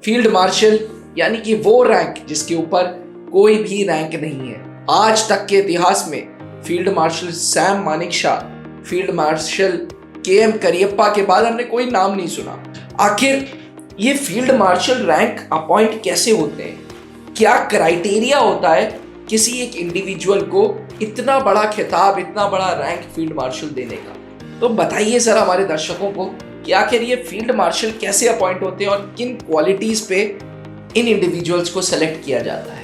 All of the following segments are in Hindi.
फील्ड मार्शल यानी कि वो रैंक जिसके ऊपर कोई भी रैंक नहीं है। आज तक के इतिहास में field marshal Sam Manekshaw, field marshal KM. Cariappa के बाद हमने कोई नाम नहीं सुना। आखिर ये फील्ड मार्शल रैंक अपॉइंट कैसे होते हैं? क्या क्राइटेरिया होता है किसी एक इंडिविजुअल को इतना बड़ा खिताब, इतना बड़ा रैंक फील्ड मार्शल देने का? तो बताइए सर हमारे दर्शकों को कि आखिर ये फील्ड मार्शल कैसे अपॉइंट होते हैं और किन क्वालिटीज पे इन इंडिविजुअल्स को सेलेक्ट किया जाता है।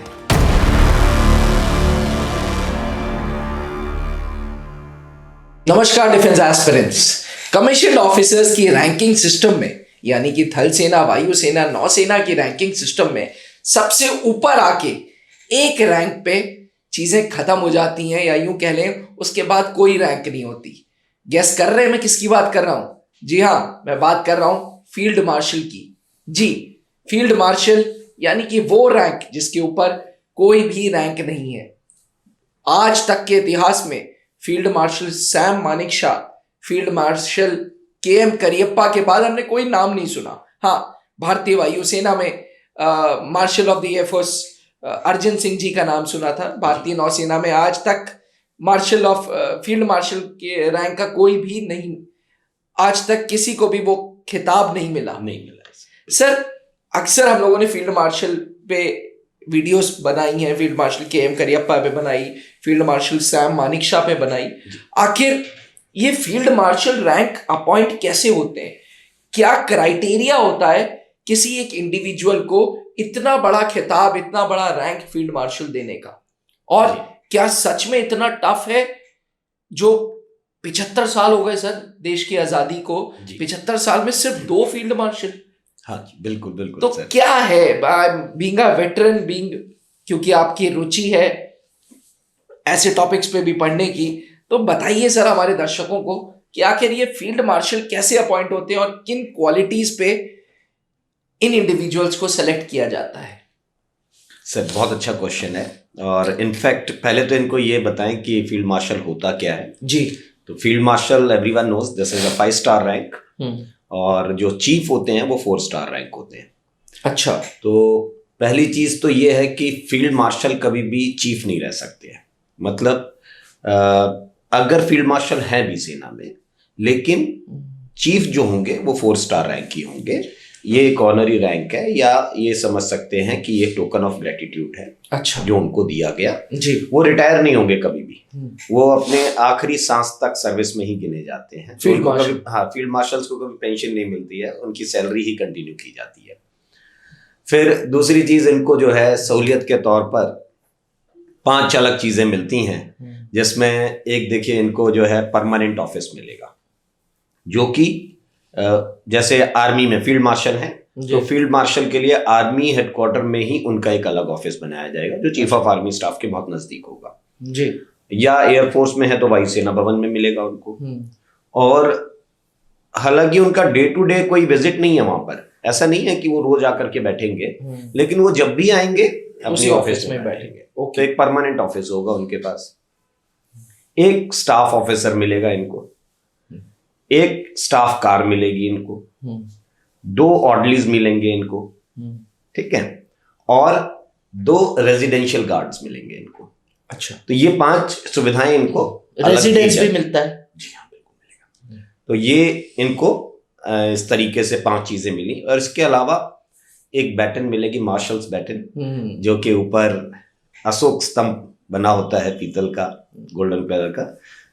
नमस्कार डिफेंस एस्पिरेंट्स। कमीशन्ड ऑफिसर्स की रैंकिंग सिस्टम में यानी कि थल सेना, वायुसेना, नौसेना की रैंकिंग सिस्टम में सबसे ऊपर आके एक रैंक पे चीजें खत्म हो जाती हैं, या यूं कह लें उसके बाद कोई रैंक नहीं होती। गेस कर रहे हैं मैं किसकी बात कर रहा हूं? जी हाँ, मैं बात कर रहा हूं फील्ड मार्शल की। जी, फील्ड मार्शल यानी कि वो रैंक जिसके ऊपर कोई भी रैंक नहीं है। आज तक के इतिहास में field marshal Sam Manekshaw, field marshal KM. Cariappa के बाद हमने कोई नाम नहीं सुना। हाँ, भारतीय वायुसेना में marshal of the air force Arjan Singh ji का नाम सुना था। भारतीय नौसेना में आज तक मार्शल ऑफ फील्ड मार्शल के रैंक का कोई भी नहीं, आज तक किसी को भी वो खिताब नहीं मिला। सर, अक्सर हम लोगों ने फील्ड मार्शल पे वीडियोस बनाई हैं, फील्ड मार्शल के.एम. करियप्पा पे बनाई, फील्ड मार्शल सैम मानेकशॉ पे बनाई। आखिर ये फील्ड मार्शल रैंक अपॉइंट कैसे होते हैं? क्या क्राइटेरिया होता है किसी एक इंडिविजुअल को इतना बड़ा खिताब, इतना बड़ा रैंक फील्ड मार्शल देने का? और क्या सच में इतना टफ है? जो 75 साल हो गए सर देश की आजादी को, 75 साल में सिर्फ 2 फील्ड मार्शल। हाँ जी, बिल्कुल बिल्कुल। तो सर, क्या है बीइंग अ वेटरन, क्योंकि आपकी रुचि है ऐसे टॉपिक्स पे भी पढ़ने की, तो बताइए सर हमारे दर्शकों को कि आखिर ये फील्ड मार्शल कैसे अपॉइंट होते हैं और किन क्वालिटीज पे इन इंडिविजुअल्स को सेलेक्ट किया जाता है। सर, बहुत अच्छा क्वेश्चन है। और इनफैक्ट पहले तो इनको ये बताएं कि फील्ड मार्शल होता क्या है। जी, तो field marshal everyone knows this is a 5 star rank, और जो चीफ होते हैं वो 4 स्टार रैंक होते हैं। अच्छा। तो पहली चीज तो ये है कि फील्ड मार्शल कभी भी चीफ नहीं रह सकते हैं। मतलब अगर फील्ड मार्शल हैं भी सेना में, लेकिन चीफ जो होंगे वो 4 स्टार रैंक ही होंगे। ये एक ऑनरी रैंक है, या ये समझ सकते हैं कि ये टोकन ऑफ ग्रेटिट्यूड है। अच्छा। जो उनको दिया गया। जी। वो रिटायर नहीं होंगे कभी भी, वो अपने आखिरी सांस तक सर्विस में ही गिने जाते हैं। फील्ड मार्शल, हाँ, फील्ड मार्शल्स को कभी पेंशन नहीं मिलती है, उनकी सैलरी ही कंटिन्यू की जाती है। फिर दूसरी चीज, इनको जो है सहूलियत के तौर पर 5 अलग चीजें मिलती हैं, जिसमें एक देखिए, इनको जो है परमानेंट ऑफिस मिलेगा, जो कि जैसे आर्मी में फील्ड मार्शल है, तो फील्ड मार्शल के लिए आर्मी हेडक्वार्टर में ही उनका एक अलग ऑफिस बनाया जाएगा, जो चीफ ऑफ आर्मी स्टाफ के बहुत नजदीक होगा। जी। या एयरफोर्स में है तो वायुसेना भवन में मिलेगा उनको। और हालांकि उनका डे टू डे कोई विजिट नहीं है वहां पर, ऐसा नहीं है कि वो रोज आकर के बैठेंगे, लेकिन वो जब भी आएंगे अपने ऑफिस में बैठेंगे। तो एक परमानेंट ऑफिस होगा उनके पास। एक स्टाफ ऑफिसर मिलेगा इनको, एक स्टाफ कार मिलेगी इनको, 2 ऑर्डलीज मिलेंगे इनको, ठीक है, और 2 रेजिडेंशियल गार्ड्स मिलेंगे इनको। अच्छा। तो ये 5 सुविधाएं इनको। रेजिडेंस भी मिलता है? जी हाँ, बिल्कुल मिलेगा। तो ये इनको इस तरीके से 5 चीजें मिली। और इसके अलावा एक बैटन मिलेगी, मार्शल्स बैटन, जो कि ऊपर अशोक स्तंभ बना होता है पीतल का, गोल्डन कलर का।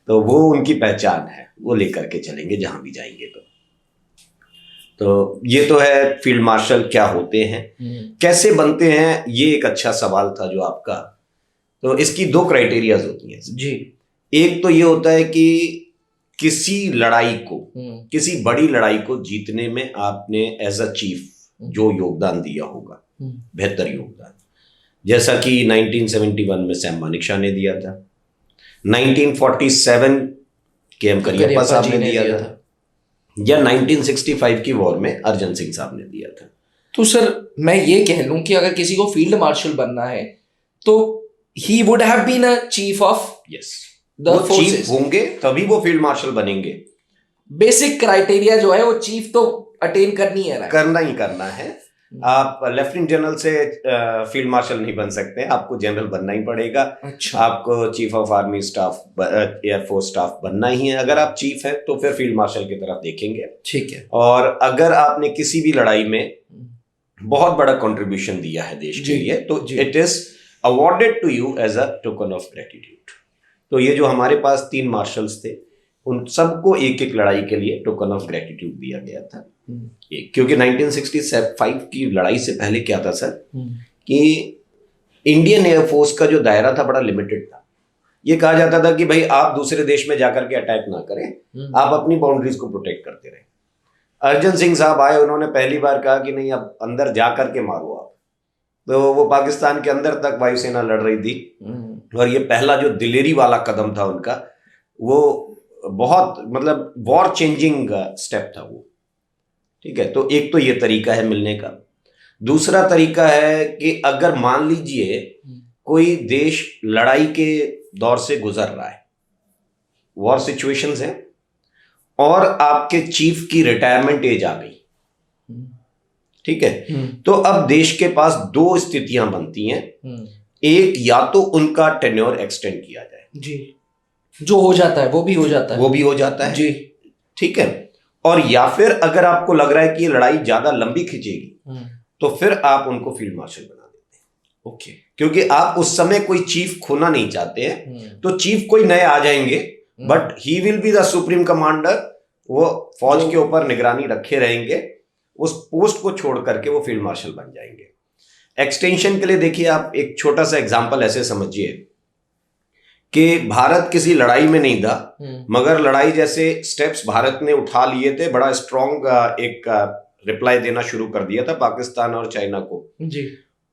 तो वो उनकी पहचान है, वो लेकर के चलेंगे जहां भी जाएंगे। तो ये तो है फील्ड मार्शल क्या होते हैं। कैसे बनते हैं, ये एक अच्छा सवाल था जो आपका। तो इसकी 2 क्राइटेरियाज होती हैं जी। एक तो ये होता है कि किसी लड़ाई को, किसी बड़ी लड़ाई को जीतने में आपने एज अ चीफ जो योगदान दिया होगा, बेहतर योगदान, जैसा कि 1971 में सैम मानेकशॉ ने दिया था, 1947 के.एम. करियप्पा साहब ने दिया था, या 1965 की वॉर में अर्जन सिंह साहब ने दिया था। तो सर, मैं ये कह लूं कि अगर किसी को फील्ड मार्शल बनना है तो he would have been a chief of, yes, वो चीफ होंगे तभी वो फील्ड मार्शल बनेंगे। बेसिक क्राइटेरिया जो है वो चीफ तो अटेन करनी है ना, करना ही करना है। आप लेफ्टिनेंट जनरल से फील्ड मार्शल नहीं बन सकते, आपको जनरल बनना ही पड़ेगा। अच्छा। आपको chief of army staff, air force staff बनना ही है। अगर आप चीफ है तो फिर फील्ड मार्शल की तरफ देखेंगे। ठीक है। और अगर आपने किसी भी लड़ाई में बहुत बड़ा कंट्रीब्यूशन दिया है देश के लिए, तो it is awarded to you as a token of gratitude. तो ये जो हमारे पास 3 मार्शल्स थे, उन सबको एक एक लड़ाई के लिए टोकन ऑफ ग्रेटिट्यूड दिया गया था। क्योंकि 1965 की लड़ाई से पहले क्या था सर, कि इंडियन एयरफोर्स का जो दायरा था बड़ा लिमिटेड था। ये कहा जाता था कि भाई आप दूसरे देश में जाकर के अटैक ना करें, आप अपनी बाउंड्रीज को प्रोटेक्ट करते रहें। अर्जन सिंह साहब आए, उन्होंने पहली बार कहा कि नहीं, अब अंदर जा करके मारो आप। तो वो पाकिस्तान के अंदर तक वायुसेना लड़ रही थी, और ये पहला जो दिलेरी वाला कदम था उनका, वो बहुत मतलब वॉर चेंजिंग स्टेप था वो। ठीक है, तो एक तो ये तरीका है मिलने का। दूसरा तरीका है कि अगर मान लीजिए कोई देश लड़ाई के दौर से गुजर रहा है, वॉर सिचुएशंस है, और आपके चीफ की रिटायरमेंट एज आ गई, ठीक है, तो अब देश के पास 2 स्थितियां बनती हैं। एक, या तो उनका टेन्योर एक्सटेंड किया जाए जी, जो हो जाता है वो भी हो जाता है, वो भी हो जाता है जी, ठीक है, और या फिर अगर आपको लग रहा है कि ये लड़ाई ज्यादा लंबी खिंचेगी, तो फिर आप उनको फील्ड मार्शल बना देते हैं। ओके, क्योंकि आप उस समय कोई चीफ खोना नहीं चाहते हैं, तो चीफ कोई नए आ जाएंगे, but he will be the supreme commander. वो फौज के ऊपर निगरानी रखे रहेंगे, उस पोस्ट को छोड़ करके वो फील्ड मार्शल बन जाएंगे। एक्सटेंशन के लिए देखिए, आप एक छोटा सा एग्जांपल ऐसे समझिए कि भारत किसी लड़ाई में नहीं था, मगर लड़ाई जैसे स्टेप्स भारत ने उठा लिए थे, बड़ा स्ट्रॉन्ग एक रिप्लाई देना शुरू कर दिया था पाकिस्तान और चाइना को जी।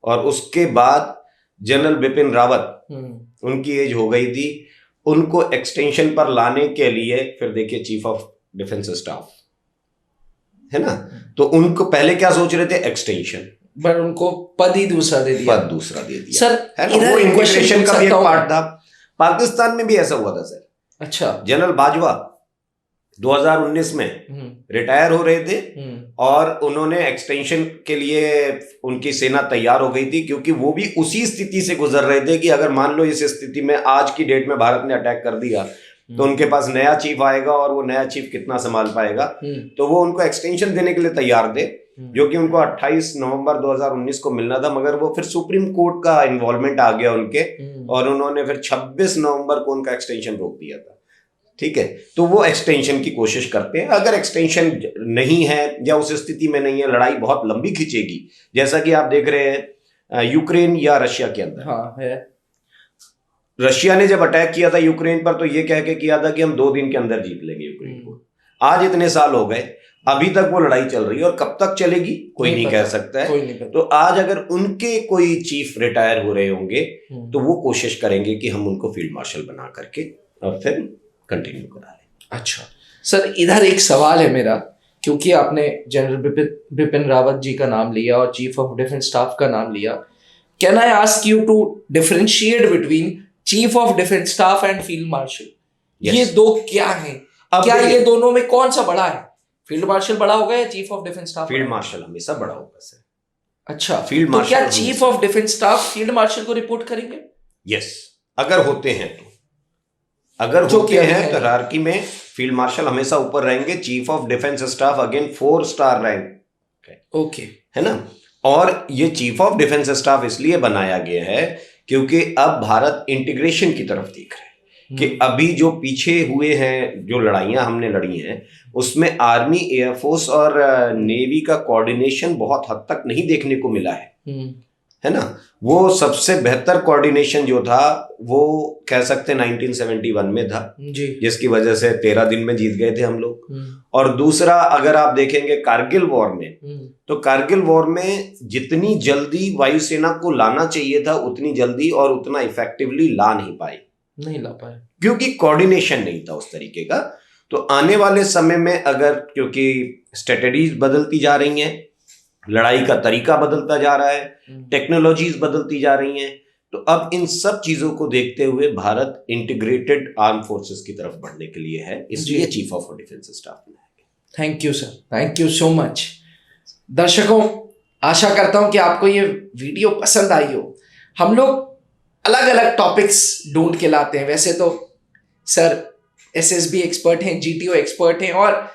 और उसके बाद जनरल बिपिन रावत, उनकी एज हो गई थी, उनको एक्सटेंशन पर लाने के लिए फिर देखिए चीफ ऑफ डिफेंस स्टाफ है ना, तो उनको पहले क्या सोच रहे थे, एक्सटेंशन, बट उनको पद ही दूसरा दे दिया, पद दूसरा दे दिया सर। है ना, वो इंटीग्रेशन का भी एक पार्ट था। पाकिस्तान में भी ऐसा हुआ था सर। अच्छा, जनरल बाजवा 2019 में रिटायर हो रहे थे, और उन्होंने एक्सटेंशन के लिए उनकी सेना तैयार हो गई थी, क्योंकि वो भी उसी स्थिति से गुजर रहे थे कि अगर मान लो इस स्थिति में आज की डेट में भारत ने अटैक कर दिया, तो उनके पास नया चीफ आएगा और वो नया चीफ कितना संभाल पाएगा। तो वो उनको एक्सटेंशन देने के लिए तैयार थे, जो कि उनको 28 नवंबर 2019 को मिलना था, मगर वो फिर सुप्रीम कोर्ट का इन्वॉल्वमेंट आ गया उनके, और उन्होंने फिर 26 नवंबर को उनका एक्सटेंशन रोक दिया था। ठीक है, तो वो एक्सटेंशन की कोशिश करते हैं। अगर एक्सटेंशन नहीं है या उस स्थिति में नहीं है, लड़ाई बहुत लंबी खिंचेगी, जैसा कि आप देख रहे हैं यूक्रेन या रशिया के अंदर। हाँ है। रशिया ने जब अटैक किया था यूक्रेन पर, तो ये कह के किया था कि हम 2 दिन के अंदर जीत लेंगे यूक्रेन को। आज इतने साल हो गए, अभी तक वो लड़ाई चल रही है, और कब तक चलेगी कोई नहीं कह सकता है। तो आज अगर उनके कोई चीफ रिटायर हो रहे होंगे, तो वो कोशिश करेंगे कि हम उनको फील्ड मार्शल बना करके और फिर कंटिन्यू करा लें। अच्छा सर, इधर एक सवाल है मेरा, क्योंकि आपने जनरल बिपिन रावत जी का नाम लिया और चीफ ऑफ डिफेंस स्टाफ का नाम लिया, can I ask you to differentiate between chief of defence staff and field marshal? ये दो क्या हैं? क्या ये दोनों में कौन सा बड़ा है? फील्ड मार्शल बड़ा होगा या chief of defence staff? Field marshal हमेशा बड़ा होगा सर। अच्छा, फील्ड तो मार्शल क्या chief of defence staff field marshal को रिपोर्ट करेंगे? यस, अगर होते हैं तो, अगर होते हैं तो हायरार्की में फील्ड मार्शल हमेशा ऊपर रहेंगे, chief of defence staff again 4 star rank. Okay, है ना। और ये चीफ ऑफ डिफेंस स्टाफ इसलिए बनाया गया है क्योंकि अब भारत इंटीग्रेशन की तरफ देख रहे हैं कि अभी जो पीछे हुए हैं, जो लड़ाइयां हमने लड़ी हैं, उसमें आर्मी, एयरफोर्स और नेवी का कोऑर्डिनेशन बहुत हद तक नहीं देखने को मिला है ना। वो सबसे बेहतर कोऑर्डिनेशन जो था वो कह सकते 1971 में था जी, जिसकी वजह से 13 दिन में जीत गए थे हम लोग। और दूसरा, अगर आप देखेंगे कारगिल वॉर में, तो कारगिल वॉर में जितनी जल्दी वायुसेना को लाना चाहिए था, उतनी जल्दी और उतना इफेक्टिवली ला नहीं पाए, क्योंकि कोऑर्डिनेशन नहीं था उस तरीके का। तो आने वाले समय में अगर, क्योंकि स्ट्रेटजीज बदलती जा रही हैं, लड़ाई का तरीका बदलता जा रहा है, टेक्नोलॉजीज बदलती जा रही हैं, तो अब इन सब चीजों को देखते हुए भारत इंटीग्रेटेड आर्म फोर्सेस की तरफ बढ़ने के लिए है, इसलिए चीफ ऑफ डिफेंस स्टाफ बनाया गया। Thank you sir, thank you so much. दर्शकों, आशा करता हूं कि आपको ये वीडियो पसंद आई हो। हम लोग अलग अलग टॉपिक्स ढूंढ के लाते हैं। वैसे तो सर एसएसबी एक्सपर्ट हैं, जीटीओ एक्सपर्ट हैं, और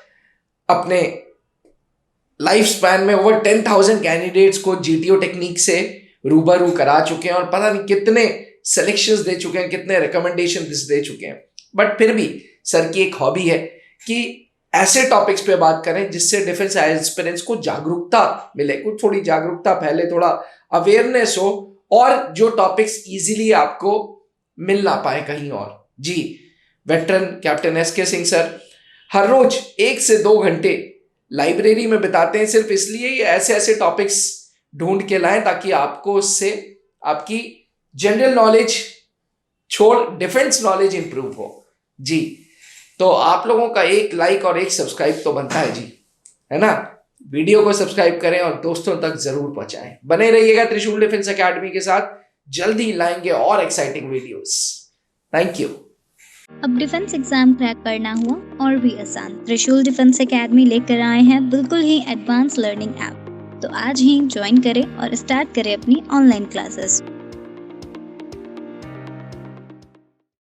अपने लाइफ स्पैन में ओवर 10,000 कैंडिडेट्स को जीटीओ टेक्निक से रूबरू करा चुके हैं, और पता नहीं कितने सिलेक्शंस दे चुके हैं, कितने रिकमेंडेशन दे चुके हैं। बट फिर भी सर की एक हॉबी है कि ऐसे टॉपिक्स पे बात करें जिससे डिफेंस एस्पिरेंट्स को जागरूकता मिले, कुछ थोड़ी जागरूकता फैले, थोड़ा अवेयरनेस हो, और जो टॉपिक्स इजीली आपको मिल ना पाए कहीं और। जी, veteran captain S K Singh sir हर रोज 1 से 2 घंटे लाइब्रेरी में बिताते हैं, सिर्फ इसलिए ऐसे ऐसे टॉपिक्स ढूंढ के लाएं ताकि आपको उससे आपकी जनरल नॉलेज छोड़ डिफेंस नॉलेज इंप्रूव हो। जी, तो आप लोगों का एक लाइक और एक सब्सक्राइब तो बनता है जी, है ना। वीडियो को सब्सक्राइब करें और दोस्तों तक जरूर पहुंचाएं। बने रहिएगा त्रिशूल डिफेंस एकेडमी के साथ, जल्दी लाएंगे और एक्साइटिंग वीडियोस। Thank you. अब डिफेंस एग्जाम क्रैक करना हुआ और भी आसान, त्रिशूल डिफेंस एकेडमी लेकर आए हैं बिल्कुल ही एडवांस लर्निंग ऐप। तो आज ही ज्वाइन करें और स्टार्ट करें अपनी ऑनलाइन क्लासेस।